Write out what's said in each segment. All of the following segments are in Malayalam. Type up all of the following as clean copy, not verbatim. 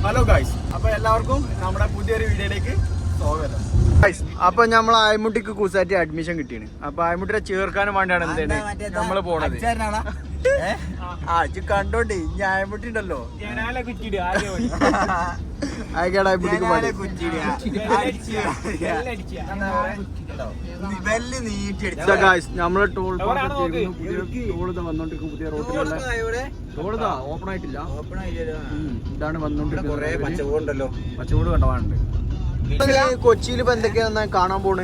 ഹലോ ഗൈസ്, അപ്പൊ എല്ലാവർക്കും നമ്മുടെ പുതിയൊരു വീഡിയോയിലേക്ക് സ്വാഗതം. ഗൈസ്, അപ്പൊ നമ്മൾ ആയമുട്ടിക്ക് കുസാറ്റി അഡ്മിഷൻ കിട്ടിയാണ്. അപ്പൊ ആയമുട്ടിനെ ചേർക്കാനും വേണ്ടിയാണ് എന്താണ് നമ്മള് പോണത്. കണ്ടോണ്ട് ഇനി ആയമുട്ടി ഉണ്ടല്ലോ നമ്മള് ടോൾ വന്നോണ്ടിരിക്കും. പുതിയ റോഡ് ഓപ്പൺ ആയിട്ടില്ല. ഇതാണ് വന്നോണ്ടിരിക്കുന്നത്. പച്ചവോട് കണ്ടവാണ്ട്. കൊച്ചിയിൽ ഇപ്പൊ എന്തൊക്കെയാ കാണാൻ പോണ്?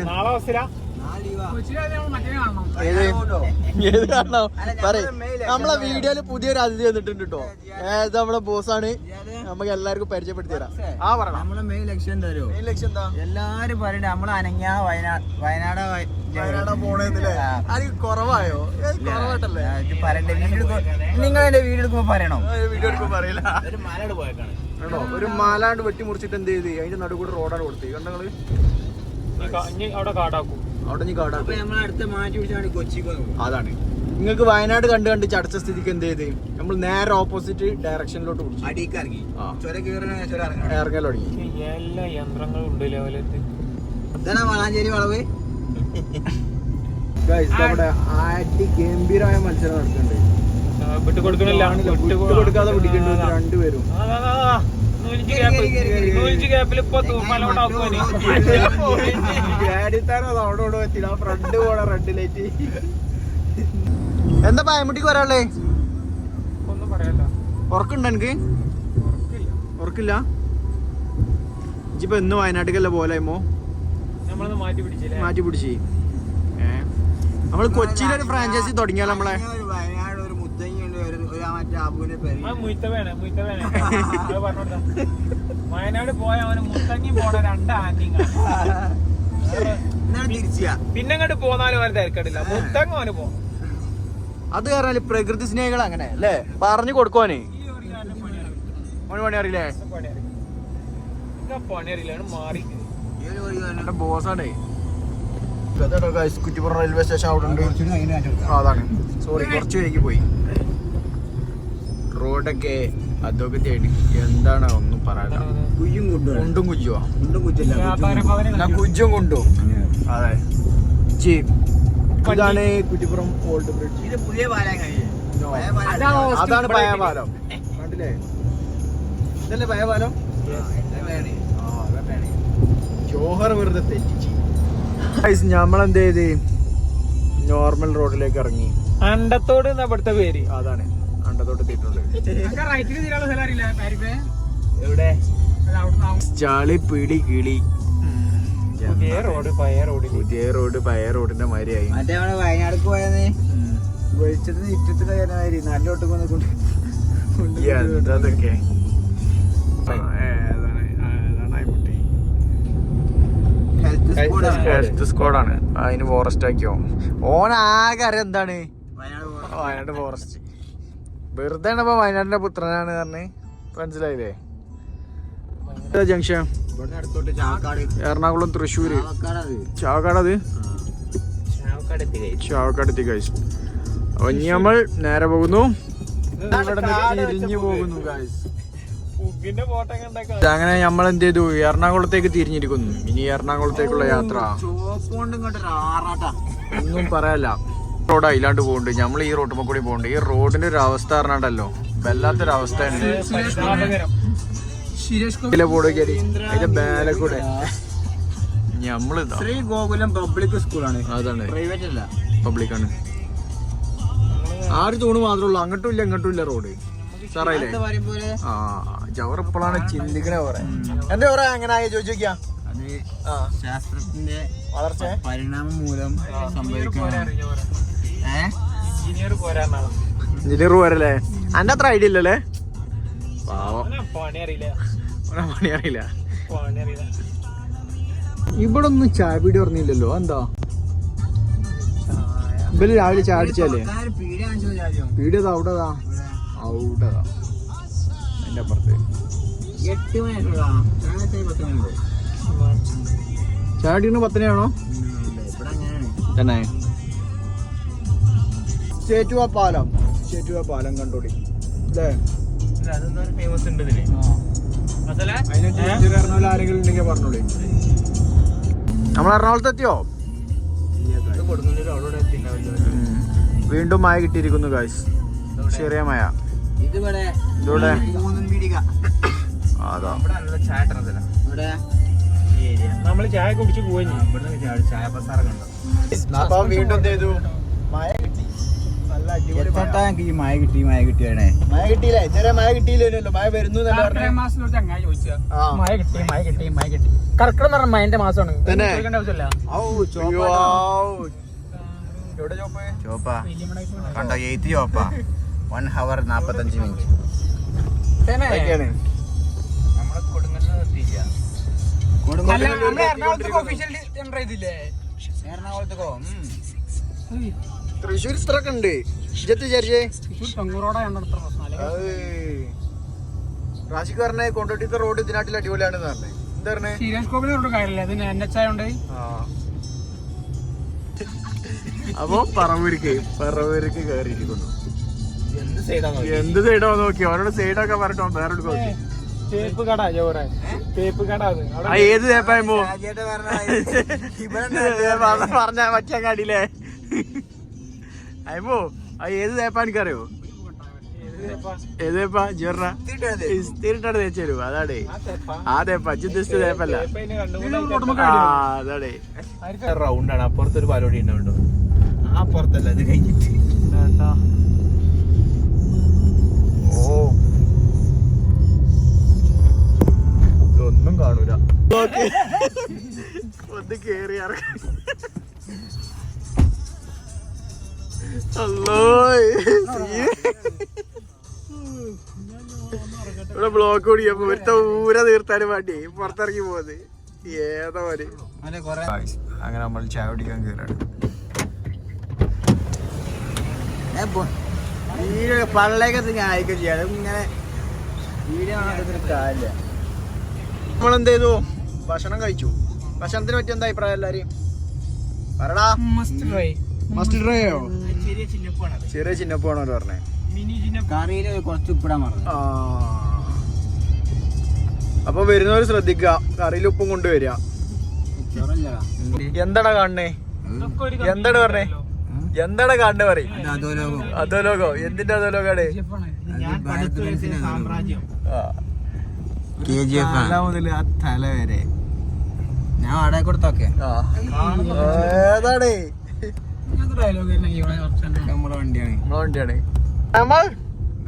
ഏത് കാണണം നമ്മളെ വീഡിയോയില് പുതിയൊരു അതിഥി വന്നിട്ടുണ്ട് കേട്ടോ. ഏത് നമ്മളെ ബോസാണ്. നമുക്ക് എല്ലാവർക്കും പരിചയപ്പെടുത്തി തരാം. നമ്മളെ മെയിൻ ലക്ഷ്യം എന്താ? എല്ലാരും പറയണ്ടേ നമ്മള് അനങ്ങിയ വയനാട് പോണെന്നില്ലേ? അത് കുറവായോ? കുറവായിട്ടല്ലേ പറയണ്ടേ? നിങ്ങൾ എന്റെ വീഡിയോ എടുക്കുമ്പോ പറയണോ? വീഡിയോ എടുക്കുമ്പോ പറയില്ല. ഒരു മാലാണ്ട് വെട്ടിമുറിച്ചിട്ട് എന്ത് ചെയ്ത് അതിന്റെ നടുക്കൂടെ റോഡാണ് കൊടുത്തത്. കണ്ടങ്ങള് അതാണ് നിങ്ങൾക്ക് വയനാട് കണ്ട് കണ്ട് ചടച്ച സ്ഥിതിക്ക് എന്ത് ചെയ്ത് നമ്മൾ നേരെ ഓപ്പോസിറ്റ് ഡയറക്ഷനിലോട്ട് ഇറങ്ങാൻ തുടങ്ങി. എല്ലാ യന്ത്രങ്ങളും ഉണ്ട് ലെവലത്ത്. വളാഞ്ചേരി വളവ് ഇവിടെ ഗംഭീരമായ മത്സരം നടക്കുന്നുണ്ട്. വിട്ടുകൊടുക്കാതെ പിടിക്കേണ്ടി രണ്ടുപേരും. ഫ്രണ്ട് പോണ റെഡ് ലൈറ്റ്. എന്താ പായമുട്ടിക്ക് വരാളേ? ഒന്നും പറയാല്ല. ഉറക്കുണ്ടോ എനിക്ക്? ഉറക്കില്ല. ഇപ്പൊ എന്ന് വയനാട്ടിക്കല്ല പോലെയമോ മാറ്റി പിടിച്ച്. നമ്മള് കൊച്ചിയിലൊരു ഫ്രാഞ്ചൈസി തുടങ്ങിയാലോ നമ്മളെ? വയനാട് പോയ അവന് മുത്തങ്ങി പോണ പിന്നെ അങ്ങോട്ട് പോന്നാലും അവന് തിരക്കടില്ല. മുത്തങ്ങ അവന് പോണം. അത് കാരണം പ്രകൃതി സ്നേഹികൾ അങ്ങനെ അല്ലേ പറഞ്ഞു കൊടുക്കുവാനേ. പണി അറിയില്ലേ? പണി അറിയില്ല മാറി ബോസാണേ. കുറ്റിപ്പുറം റെയിൽവേ സ്റ്റേഷൻ അവിടെ ഉണ്ട്. അതാണ് സോറി കുറച്ച് വൈകി പോയി. റോഡൊക്കെ അതൊക്കെ എന്താണ് ഒന്നും പറയാനില്ല. കുണ്ടും കുജ്ജുവാ. കുജ്ജും കുണ്ടും. അതെ ഇതാണ് കുറ്റിപ്പുറം ഓൾഡ് ബ്രിഡ്ജ്. ഇത് പുതിയ പാലം. അതാണ് പഴയ പാലം. കണ്ടില്ലേ? ഇതല്ലേ പഴയ പാലം? ജോഹർ വെറുതെ തെറ്റിച്ച്. നമ്മളെന്ത് ചെയ്ത് നോർമൽ റോഡിലേക്ക് ഇറങ്ങി. അണ്ടത്തോട് ഇവിടുത്തെ പേര്. അതാണ് അണ്ടത്തോട്ട് എത്തിയിട്ടുണ്ട്. ചളി പിടി കിളി. പുതിയ റോഡ് പഴയ റോഡിന്റെ മാതിരിയായി. വയനാട് പോയത് വെളിച്ചത്തിന് ഇറ്റത്തിന്റെ നാട്ടിലോട്ട് അതൊക്കെ ഹെൽത്ത് സ്ക്വാഡാണ്. അതിന് ഫോറസ്റ്റ് ആക്കിയോ? ഓനാകെ അറിയാം എന്താണ് വയനാട് ഫോറസ്റ്റ്. വെറുതെ വയനാടിന്റെ പുത്രനാണ് പറഞ്ഞ് മനസ്സിലായില്ലേ? ജംഗ്ഷൻ എറണാകുളം തൃശ്ശൂര് ചാവക്കാട്. ചാവക്കാട് എത്തി ഗൈസ്. അപ്പൊ ഇനി നമ്മൾ നേരെ പോകുന്നു. തിരിഞ്ഞു പോകുന്നു ഗൈസ്. അങ്ങനെ നമ്മൾ എന്ത് ചെയ്തു? എറണാകുളത്തേക്ക് തിരിഞ്ഞിരിക്കുന്നു. ഇനി എറണാകുളത്തേക്കുള്ള യാത്ര ഒന്നും പറയാല്ല. റോഡ് അയിലാണ്ട് പോകുന്നുണ്ട്. നമ്മൾ ഈ റോട്ടുമ്പോ കൂടി പോകുന്നുണ്ട്. ഈ റോഡിന്റെ ഒരു അവസ്ഥ പറഞ്ഞാണ്ടല്ലോ വല്ലാത്തൊരു അവസ്ഥയുണ്ട്. അതിന്റെ മേലെ കൂടെ ശ്രീ ഗോകുലം പബ്ലിക് സ്കൂളാണ്. അതാണ് പ്രൈവറ്റ് അല്ല, പബ്ലിക്കാണ്. ആറ് തൂണ് മാത്രമേ ഉള്ളൂ. അങ്ങോട്ടും ഇല്ല ഇങ്ങോട്ടും ഇല്ല റോഡ്. സാറായില്ലേ? ആ ജവർ ഇപ്പോഴാണ് ചിന്തിക്കണേ. പറയാ എന്താ പറയാ അങ്ങനെ ചോദിച്ചാ? അത് ശാസ്ത്രത്തിന്റെ വളർച്ച പരിണാമം മൂലം സംഭവിക്കുന്ന എഞ്ചിനീയർ പോരല്ലേ? അന്റെ അത്ര ഐഡിയ ഇല്ലല്ലേ? പണി അറിയില്ല. ഇവിടെ ഒന്നും ചായ പീടി പറഞ്ഞില്ലല്ലോ. എന്താ ഇവര് രാവിലെ ചായ അടിച്ചല്ലേ? പീടിയതാ അവിടെതാ അവിടെതാ അതിന്റെ അപ്പുറത്ത്. ചായ അടിക്കുന്ന 10 തന്നെ. ചേറ്റുവ പാലം കണ്ടോടി അല്ലേ? ഫേമസ് ഉണ്ട് ഇതില്. ആരെങ്കിലും ഉണ്ടെങ്കിൽ പറഞ്ഞോളൂ. നമ്മൾ എറണാകുളത്ത് എത്തിയോ? വീണ്ടും മഴ കിട്ടിയിരിക്കുന്നു ഗൈസ്. ചെറിയ മഴ. ഇതിവിടെ അതാ നമ്മള് ചായ കുടിച്ച് പോയി. വീണ്ടും എന്ത് ചെയ്തു? മഴ കിട്ടി. നല്ല അടിപൊളി മഴ കിട്ടിയാണ്. മഴ കിട്ടിയില്ല. ഇന്നലെ മഴ കിട്ടിയില്ലല്ലോ. മഴ വരുന്നു കർക്കിടം എന്ന് പറഞ്ഞ മഴന്റെ മാസമാണ്. ചോപ്പാ കണ്ടോ? 8 ചോപ്പാ 1 hour 45 minutes. എറണാകുളത്തേക്കോ തൃശ്ശൂർ ഇത്രയൊക്കെ ഉണ്ട്. ഇജ്ജത്ത് വിചാരിച്ചേ റാഷിക്ക് പറഞ്ഞ കൊണ്ടോട്ടിത്തെ റോഡ് ഇതിനാട്ടിൽ അടിപൊളിയാണെന്ന് പറഞ്ഞേ. എന്താ പറഞ്ഞേ? അപ്പൊ പറവൂർക്ക് കയറിയിരിക്കുന്നു. എന്ത് സൈഡോ നോക്കി അവരോട് സൈഡൊക്കെ പറഞ്ഞോ. വേറെ തേപ്പ് കട തേപ്പ് കട. ഏത് തേപ്പായ്മോ പറഞ്ഞ മറ്റേ കാടിയില്ലേ അയ്മോ? അത് ഏത് തേപ്പാ എനിക്കറിയോ? ഏത് തേപ്പാ? ജോറിന സ്ഥിരിട്ടാണ് തേച്ചു തരൂ. അതാടേ ആ തേപ്പ. ഉദ്ദേശിച്ച തേപ്പല്ല. അതാടേ റൗണ്ടാണ്. അപ്പുറത്തൊരു പാലോടി ഉണ്ടാവുണ്ടോ? ആ പുറത്തല്ല, ഇത് കഴിഞ്ഞിട്ട്. ഓ ഒന്നും കാണൂല. ഒന്ന് കേറി ഇവിടെ ബ്ലോക്ക് ഓടിയപ്പോ ഒരുത്ത ഊര തീർത്താനും വേണ്ടി പുറത്തിറങ്ങി പോകുന്നത് ഏതാ പോലെ. അങ്ങനെ നമ്മൾ ചായ കുടിക്കാൻ കയറാണ്. പള്ളേക്കത്ത് ഞാൻ അയക്കം ചെയ്യാം. ഇങ്ങനെ വീഡിയോ കാര്യമില്ല. നമ്മളെന്ത് ചെയ്തു? ഭക്ഷണം കഴിച്ചു. ഭക്ഷണത്തിനെ പറ്റി എന്താ അഭിപ്രായം എല്ലാരും പറടാ. മസ്റ്റ് ഡ്രൈയോ? ചെറിയ ചിന്നപ്പാണോ പറഞ്ഞേ? കറിയില് കുറച്ച് ഉപ്പിടാൻ പറഞ്ഞു. അപ്പൊ വരുന്നവർ ശ്രദ്ധിക്കുക, കറിയിൽ ഉപ്പും കൊണ്ടുവരിക. എന്താടാ കാണണേ? എന്താണ് പറഞ്ഞേ? എന്താണ് കാണുന്നത് പറയും? അധോലോകോ? എന്തിന്റെ അധോലോകാണ്? മുതൽ ആ തല വരെ ഞാൻ വാടക കൊടുത്തൊക്കെ. ഏതാണ്? നമ്മളെ വണ്ടിയാണ്.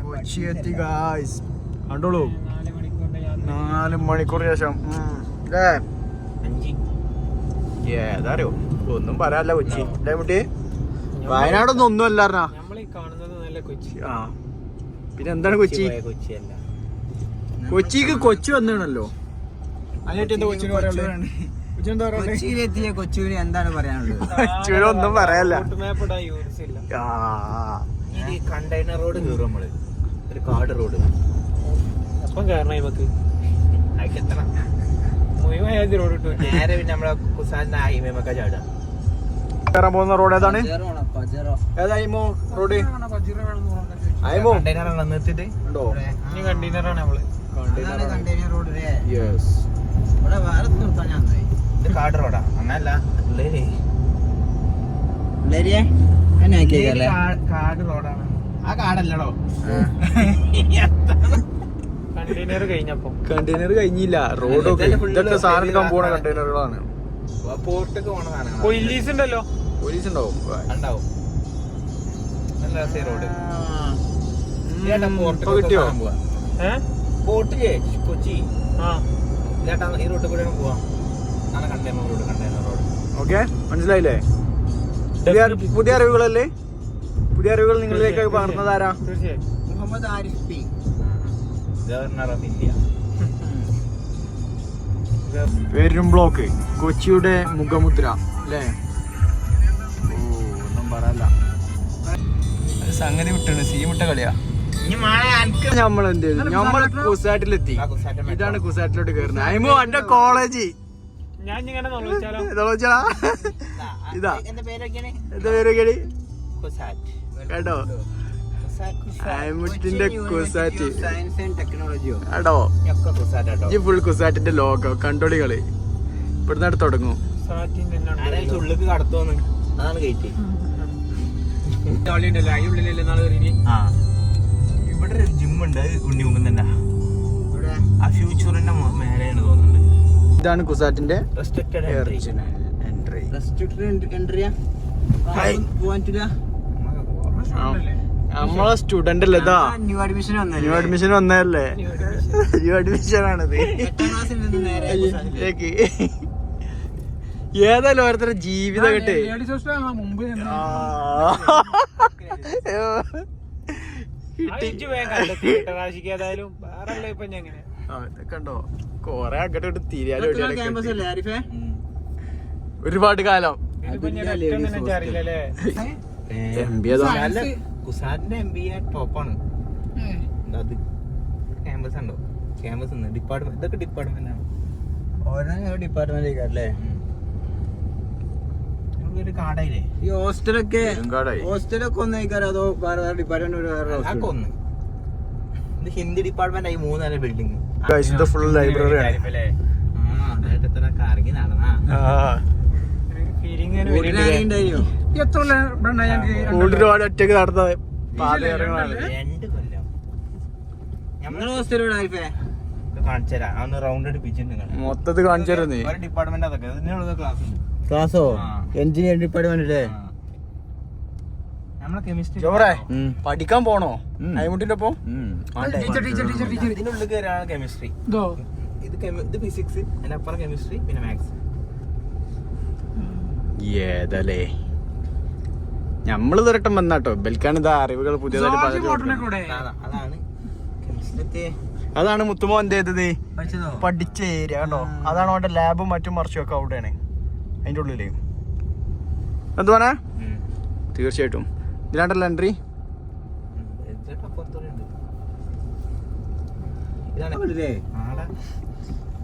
കൊച്ചി എത്തി ഗായ്സ്. കണ്ടോളൂ, 4 മണിക്കൂർ ശേഷം. ഏതാറിയോ? ഒന്നും പറയാല്ല കൊച്ചി. കുട്ടി വയനാടൊന്നും ഒന്നും അല്ലാർന്നാ. ആ പിന്നെ എന്താണ് കൊച്ചി? കൊച്ചിക്ക് കൊച്ചു വന്നാണല്ലോ. കൊച്ചിയിലെത്തിയ കൊച്ചൂര് എന്താണ് പറയാനുള്ളത്? കൊച്ചൂരൊന്നും പറയാല്ല. കണ്ടെയ്നർ റോഡ് കയറും നമ്മള്. ഒരു കാട് റോഡ്. അപ്പം കാരണം നമുക്ക് നേരെ പിന്നെ നമ്മളെ കുസാന്റെ ഹൈവേമൊക്കെ ചാടാം. കയറാൻ പോകുന്ന റോഡ് ഏതാണ്? ഏതായിമോ റോഡ്? കണ്ടെയ്നർ നിർത്തിട്ട് ഉണ്ടോ? കണ്ടെയ്നറാണ് നമ്മള്. Container road. യെസ്. ഇവിടെ വേറെ നിർത്താൻ ഞാൻ ഇത് കാട് റോഡാ. അങ്ങനല്ല കാട് റോഡാണ്. ആ കാടല്ലടോ. കണ്ടെയ്നർ കഴിഞ്ഞപ്പോ കണ്ടെയ്നർ കഴിഞ്ഞില്ല. റോഡൊക്കെ ഇതൊക്കെ സാധനം എടുക്കാൻ പോണ കണ്ടെയ്നറുകളാണ്. പോർട്ടൊക്കെ പോണ സാധനങ്ങൾ. പോലീസ് ഉണ്ടല്ലോ. പോലീസ് ഉണ്ടാവും. നല്ല റോഡ്. കിട്ടിയോ? പോർട്ടില്ലേ കൊച്ചി? ആ ചേട്ടാ ഈ റോഡിൽ കൂടെ പോവാം. Container road. ഓക്കെ, മനസ്സിലായില്ലേ? പുതിയ അറിവുകളല്ലേ? പുതിയ അറിവുകൾ നിങ്ങളിലേക്ക് പകർന്നതാരാ? തീർച്ചയായും Muhammad Arif P, governor of India. പേരും ബ്ലോക്ക് കൊച്ചിയുടെ മുഖമുദ്ര അല്ലേ? ഓ ഒന്നും പറയല്ല. സംഗതി വിട്ടാണ്. സീ വിട്ട കളിയാ. നമ്മൾ എന്ത് ചെയ്തു? നമ്മൾ കുസാറ്റിലെത്തി. ഇതാണ് കുസാറ്റിലോട്ട് കയറുന്നത്. അയ്മോ എന്റെ കോളേജ്. ഞാൻ ഇങ്ങനെ നോച്ചാലോ? ഇതാ എന്താ പേരൊക്കെയാണ് കേട്ടോ? അയമുട്ടിന്റെ കുസാറ്റ് സയൻസ് ആൻഡ് ടെക്നോളജിയോ ആടോ ഒക്കെ കുസാറ്റാട്ടോ. ഈ ഫുൾ കുസാറ്റിന്റെ ലോഗോ കണ്ടോളികള് ഇവിടുന്ന് അടുത്ത് തുടങ്ങും. ഉള്ളിക്ക് കടത്തോന്ന് അതാണ് ഗേറ്റ്. ഇവിടെ ഒരു ജിമ്മുണ്ട് ഉണ്ണിമുഖം തന്നെ. ആ ഫ്യൂച്ചറിന്റെ മേലെയാണ് തോന്നുന്നുണ്ട്. ഇതാണ് കുസാറ്റിന്റെ റെസ്ട്രിക്റ്റഡ് എൻട്രി. എൻട്രിയാ പോവാൻ പറ്റില്ല. നമ്മളെ സ്റ്റുഡന്റ് അല്ലേ ഇതാ ന്യൂ അഡ്മിഷൻ ന്യൂ അഡ്മിഷൻ വന്നതല്ലേ. ന്യൂ അഡ്മിഷൻ ആണിത്. ഏതായാലും ഓരോരുത്തരുടെ ജീവിതം കിട്ടേ. കണ്ടോ കൊറേ അങ്ങോട്ട് തിരിയാലും ഒരുപാട് കാലം കുസാറ്റിന്റെ MBA ടോപ്പാണ്. അത് ക്യാമ്പസ് ഉണ്ടോ? ക്യാമ്പസ് ഡിപ്പാർട്ട്മെന്റ് ഇതൊക്കെ ഡിപ്പാർട്ട്മെന്റ് ആണ്. ഓരോ ഡിപ്പാർട്ട്മെന്റ് കാടായില്ലേ ഈ ഹോസ്റ്റലൊക്കെ ഒന്നേക്കാരോ അതോ വേറെ ഡിപ്പാർട്ട്മെന്റ് ഒന്ന്. ഇത് ഹിന്ദി ഡിപ്പാർട്ട്മെന്റ് ആയി 3 നില ബിൽഡിംഗ്. ഫുൾ ലൈബ്രറി കറങ്ങി നടന്നാ ഒറ്റക്ക് നടന്ന പാതയാത്രങ്ങളാണ്. 2 കൊല്ലം ഞങ്ങള് ഹോസ്റ്റലിലൂടെ കാണിച്ചുതരാം. അന്ന് റൗണ്ട് അടിപ്പിച്ചിട്ടുണ്ട്. മൊത്തത്തിൽ കാണിച്ചു തരുന്നേ ഡിപ്പാർട്ട്മെന്റ് അതൊക്കെ ക്ലാസ്സോ എഞ്ചിനീയറിംഗ് ഡിപ്പാർട്ട്മെന്റ് അല്ലേ. നമ്മളെ കെമിസ്ട്രി ജോറേ പഠിക്കാൻ പോണോ അയമുട്ടിന്റെ ഒപ്പം? ഇതിനുള്ളിൽ കയറാണ് കെമിസ്ട്രി. ഇത് ഫിസിക്സ്, അതിനപ്പുറം കെമിസ്ട്രി, പിന്നെ മാത്സ്. ഏതല്ലേ ഞമ്മള് തൊരട്ടം വന്നാട്ടോ ബൽക്കാണ് ഇതാ അറിവുകൾ പുതിയതായിട്ട് അതാണ് കെമിസ്ട്രി. അതാണ് മുത്തുമോ എന്ത് ചെയ്തത് പഠിച്ച ഏരിയ കണ്ടോ. അതാണ് അവന്റെ ലാബും മറ്റും മറിച്ചും ഒക്കെ അവിടെയാണ് അതിന്റെ ഉള്ളില്. എന്തുവാനാ തീർച്ചയായിട്ടും ഇതിലാണ്ടല്ലോ എൻട്രി.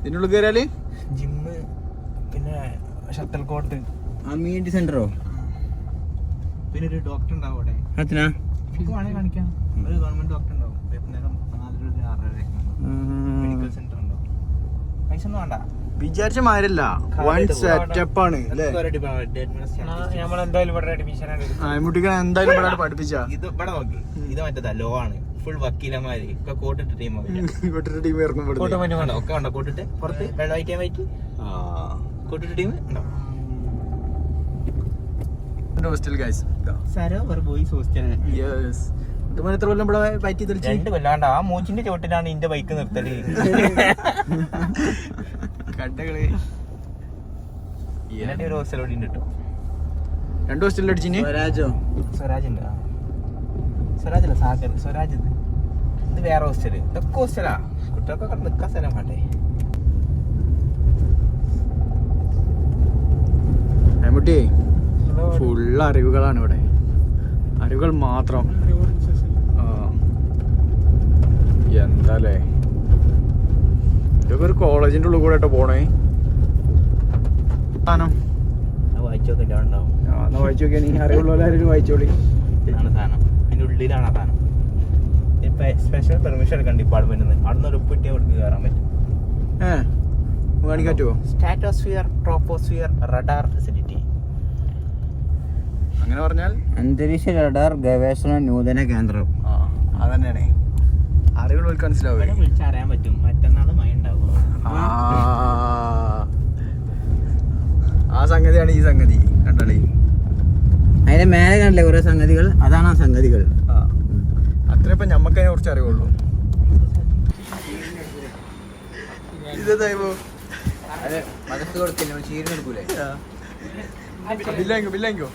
ഇതിനുള്ളിൽ കയറിയാല് ജിമ്മ്, പിന്നെ ഷട്ടൽ കോട്ട്, കമ്മ്യൂണിറ്റി സെന്ററോ, പിന്നെ ഒരു ഡോക്ടർ ഉണ്ടാവും അവിടെ. കാണിക്കാം. ഒരു ഗവൺമെന്റ് ഡോക്ടർ ഉണ്ടാവും. മെഡിക്കൽ സെന്റർ ഉണ്ടാവും. പൈസ ഒന്നും വേണ്ട. വിചാരിച്ച മാതിരല്ല വൺ സെറ്റപ്പ് ആണ് അല്ലേ. അയമുട്ടിക്ക് എന്തായാലും ഇവിടെ പഠിപ്പിച്ച ഇത് ഇവിടെ നോക്കി. ഇത് മറ്റേതാ ലോ ആണ്. ഫുൾ വക്കീലന്മാര് ഒക്കെ കോട്ടിട്ട് ടീം ടീം ഇറങ്ങും. ഒക്കെ ഉണ്ടോ കോട്ടിട്ട് പുറത്ത് വെള്ളമായിട്ട് വൈറ്റ് കോട്ടിട്ട് ടീം ഉണ്ടോ. Hostel guys boys hostel. എത്ര കൊല്ലം ഇവിടെ പറ്റി 2 കൊല്ലാണ്ട്. ആ മൂച്ചിന്റെ ചോട്ടിലാണ് ഇന്റെ ബൈക്ക് നിർത്തല്. കട്ടകള് ഒരു ഹോസ്റ്റലോടി ഉണ്ട് കേട്ടോ. 2 ഹോസ്റ്റലിൽ അടിച്ചിന്. സ്വരാജ് ഉണ്ട്. സ്വരാജല്ല സാഗർ. സ്വരാജ് ഇത് വേറെ ഹോസ്റ്റല്. ഇതൊക്കെ ഹോസ്റ്റലാ. കുട്ടികൾക്കൊക്കെ നിക്കാൻ സ്ഥലം വേണ്ടേ. അയമുട്ടി ഫുള്ള് അറിവുകളാണ് ഇവിടെ. അറിവുകൾ മാത്രം. എന്താലേ ഇതൊക്കെ ഒരു കോളേജിന്റെ ഉള്ളിൽ കൂടെ പോണേ. വായിച്ചു നോക്കിയാ നീ അറിവുള്ളവരും വായിച്ചോളി. സാധനം അതിന്റെ ഉള്ളിലാണ് ആ സാധനം. ഇപ്പൊ സ്പെഷ്യൽ പെർമിഷൻ എടുക്കണം ഡിപ്പാർട്ട്മെന്റിൽ. അവിടെ ഒരു ഉപ്പിട്ടി അവിടേക്ക് കയറാൻ പറ്റും. കാണിക്കാൻ പറ്റുമോ? Stratosphere, troposphere radar facility. അങ്ങനെ പറഞ്ഞാൽ അന്തരീക്ഷ റഡാർ ഗവേഷണ നൂതന കേന്ദ്രം. അതന്നെയാണ് അറിവുകൾ മനസ്സിലാവും. വിളിച്ചറിയാൻ പറ്റും. മറ്റന്നാൾ മഴ ഉണ്ടാവും. ആ സംഗതിയാണ് ഈ സംഗതി. കണ്ടോളി അതിന്റെ മേലെ കണ്ടില്ലേ കുറെ സംഗതികൾ. അതാണ് ആ സംഗതികൾ. അത്ര ഇപ്പൊ ഞമ്മക്ക് അതിനെ കുറിച്ച് അറിവുള്ളൂ. മനസ്സ് കൊടുക്കില്ല ചീരിനെടുക്കൂലേ. ബില്ലാങ്കോ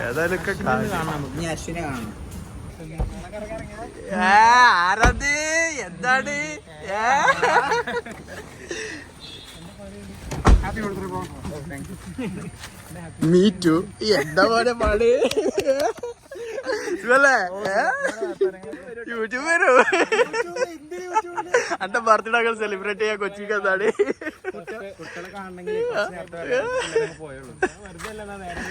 ഏതായാലും അശ്വിനെ കാണണം. ആരത് എന്താണ് മീറ്റു എന്താ പോലെ പാട് യൂട്യൂബ് വരൂ. എന്റെ ബർത്ത്ഡേ ഒക്കെ സെലിബ്രേറ്റ് ചെയ്യാൻ കൊച്ചിക്ക് എന്താണ് കുട്ടികളെ കാണണമെങ്കിൽ പോയുള്ളൂ വെറുതെ അല്ല നേരെ